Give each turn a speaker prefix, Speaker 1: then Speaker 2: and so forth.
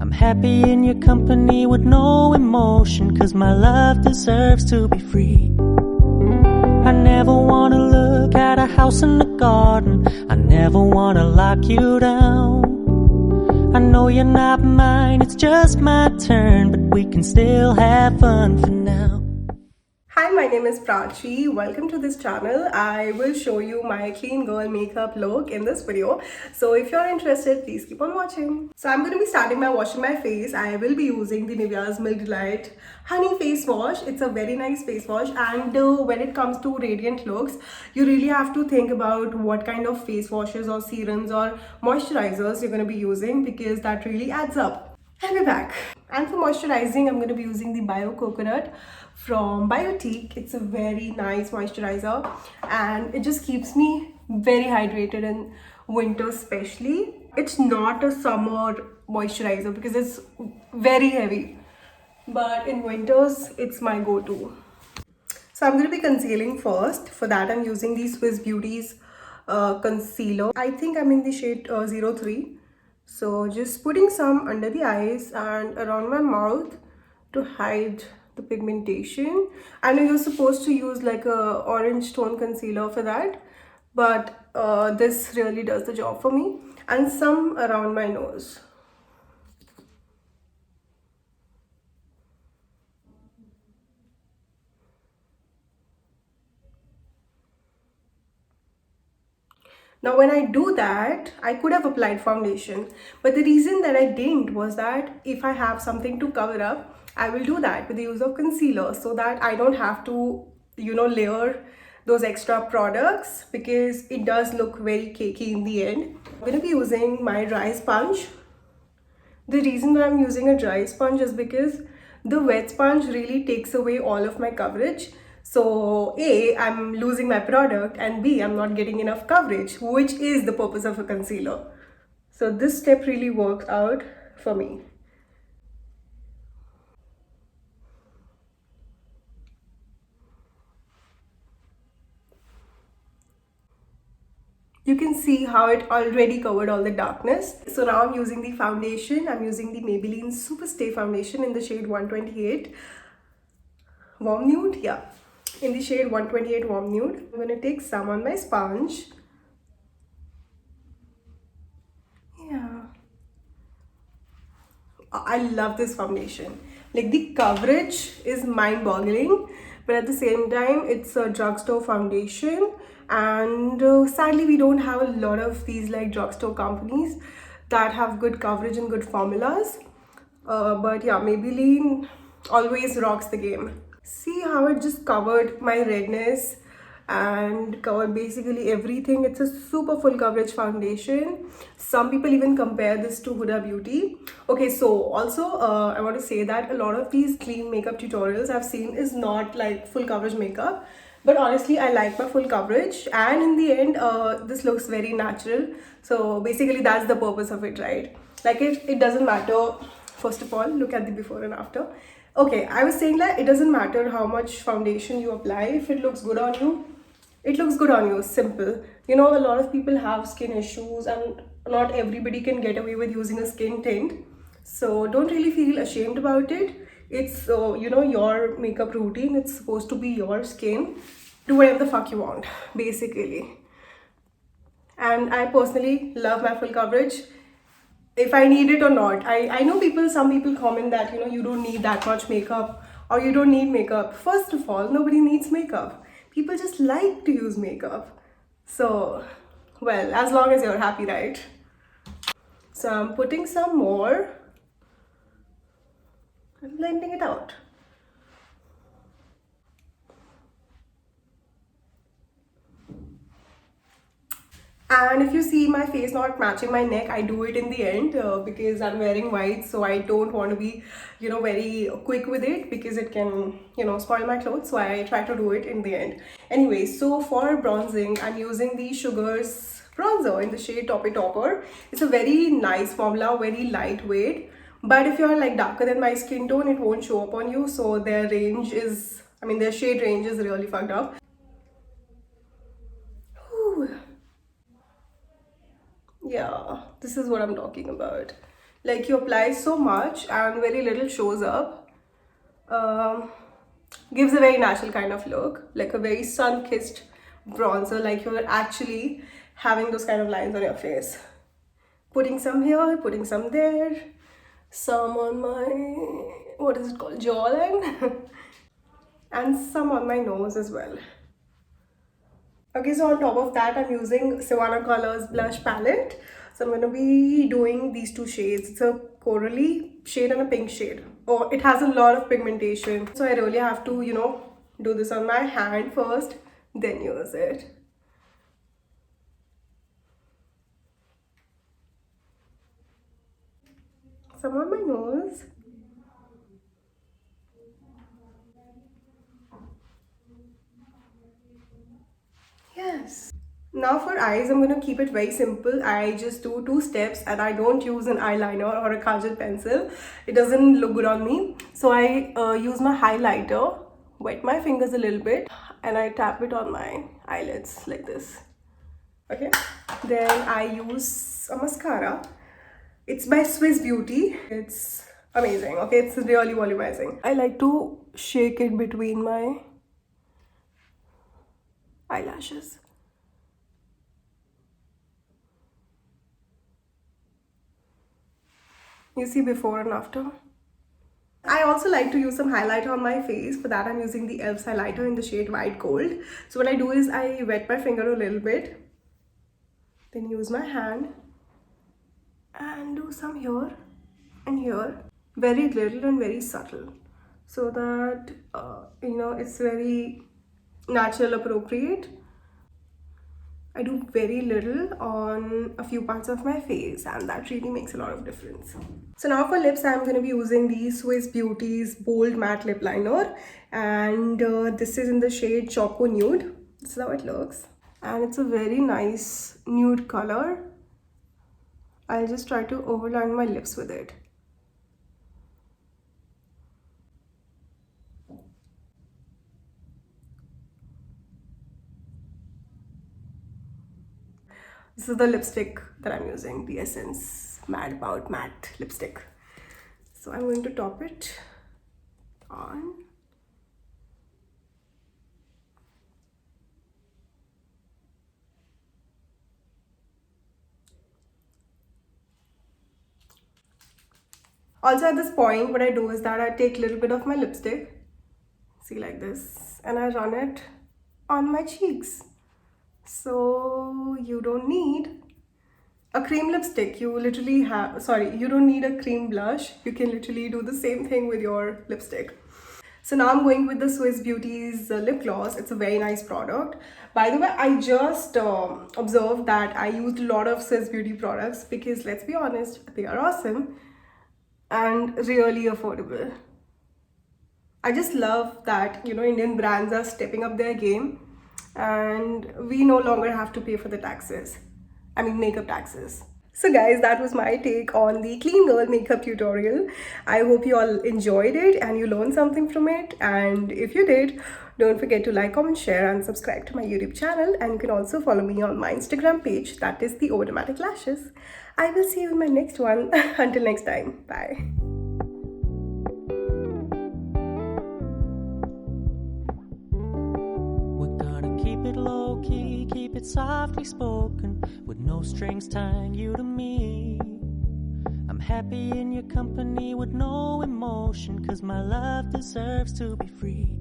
Speaker 1: I'm happy in your company with no emotion, 'cause my love deserves to be free. I never wanna look at a house in the garden, I never wanna lock you down. I know you're not mine, it's just my turn, but we can still have fun for now.
Speaker 2: Hi, my name is Prachi. Welcome to this channel. I will show you my clean girl makeup look in this video. So if you're interested, please keep on watching. So I'm going to be starting by washing my face. I will be using the Nivea's Milk Delight Honey Face Wash. It's a very nice face wash, and when it comes to radiant looks, you really have to think about what kind of face washes or serums or moisturizers you're going to be using, because that really adds up. I'll be back. And for moisturizing, I'm going to be using the Bio Coconut from Biotique. It's a very nice moisturizer and it just keeps me very hydrated in winter especially. It's not a summer moisturizer because it's very heavy, but in winters it's my go-to. So I'm going to be concealing first. For that I'm using the Swiss Beauty's concealer. I think I'm in the shade 03. So just putting some under the eyes and around my mouth to hide the pigmentation. I know you're supposed to use like a orange tone concealer for that, but this really does the job for me. And some around my nose. Now when I do that, I could have applied foundation, but the reason that I didn't was that if I have something to cover up, I will do that with the use of concealer so that I don't have to, layer those extra products, because it does look very cakey in the end. I'm going to be using my dry sponge. The reason why I'm using a dry sponge is because the wet sponge really takes away all of my coverage. So A, I'm losing my product, and B, I'm not getting enough coverage, which is the purpose of a concealer. So this step really works out for me. You can see how it already covered all the darkness. So now I'm using the foundation. I'm using the Maybelline Superstay foundation in the shade 128 Warm Nude. Yeah, in the shade 128 Warm Nude. I'm going to take some on my sponge. Yeah. I love this foundation. Like, the coverage is mind-boggling, but at the same time, it's a drugstore foundation. And sadly, we don't have a lot of these like drugstore companies that have good coverage and good formulas. But yeah, Maybelline always rocks the game. See how it just covered my redness and covered basically everything. It's a super full coverage foundation. Some people even compare this to Huda Beauty. Okay, so also I want to say that a lot of these clean makeup tutorials I've seen is not like full coverage makeup, but honestly I like my full coverage, and in the end this looks very natural. So basically that's the purpose of it, right? Like, it doesn't matter. First of all, look at the before and after. Okay, I was saying that it doesn't matter how much foundation you apply. If it looks good on you, it looks good on you. Simple. A lot of people have skin issues and not everybody can get away with using a skin tint. So don't really feel ashamed about it. It's your makeup routine. It's supposed to be your skin. Do whatever the fuck you want, basically. And I personally love my full coverage, if I need it or not. I know some people comment that you don't need that much makeup, or you don't need makeup. First of all, nobody needs makeup. People just like to use makeup. So, well, as long as you're happy, right? So I'm putting some more and blending it out. And if you see my face not matching my neck, I do it in the end because I'm wearing white, so I don't want to be very quick with it, because it can spoil my clothes. So I try to do it in the end. Anyway, so for bronzing, I'm using the Sugars bronzer in the shade Toppy Topper. It's a very nice formula, very lightweight, but if you're like darker than my skin tone, it won't show up on you. So their shade range is really fucked up. Yeah, this is what I'm talking about. Like you apply so much and very little shows up. Gives a very natural kind of look, like a very sun-kissed bronzer, like you're actually having those kind of lines on your face. Putting some here, putting some there, some on my, what is it called, jawline, and some on my nose as well. Okay, so on top of that, I'm using Savannah Colors blush palette. So I'm going to be doing these two shades. It's a corally shade and a pink shade. Oh, it has a lot of pigmentation. So I really have to, do this on my hand first, then use it. Some on my nose. Yes. Now for eyes, I'm going to keep it very simple. I just do two steps and I don't use an eyeliner or a kajal pencil. It doesn't look good on me. So I use my highlighter, wet my fingers a little bit and I tap it on my eyelids like this. Okay. Then I use a mascara. It's by Swiss Beauty. It's amazing. Okay, it's really volumizing. I like to shake it between my eyelashes. You see before and after. I also like to use some highlighter on my face. For that, I'm using the e.l.f. highlighter in the shade White Gold. So what I do is I wet my finger a little bit, then use my hand and do some here and here. Very little and very subtle. So that, it's very natural, appropriate. I do very little on a few parts of my face and that really makes a lot of difference. So now for lips, I'm going to be using the Swiss Beauty's Bold Matte Lip Liner, and this is in the shade Choco Nude. This is how it looks and it's a very nice nude color. I'll just try to overline my lips with it. This is the lipstick that I'm using, the Essence Mad About Matte lipstick. So I'm going to top it on. Also at this point, what I do is that I take a little bit of my lipstick, see like this, and I run it on my cheeks. So you don't need a cream lipstick. You don't need a cream blush. You can literally do the same thing with your lipstick. So now I'm going with the Swiss Beauty's lip gloss. It's a very nice product. By the way, I just observed that I used a lot of Swiss Beauty products because let's be honest, they are awesome and really affordable. I just love that, Indian brands are stepping up their game and we no longer have to pay for the taxes. Makeup taxes. So guys, that was my take on the Clean Girl makeup tutorial. I hope you all enjoyed it and you learned something from it. And if you did, don't forget to like, comment, share and subscribe to my YouTube channel. And you can also follow me on my Instagram page, that is the Overdramatic Lashes. I will see you in my next one. Until next time, bye.
Speaker 1: Low-key, keep it softly spoken, with no strings tying you to me. I'm happy in your company with no emotion, 'cause my love deserves to be free.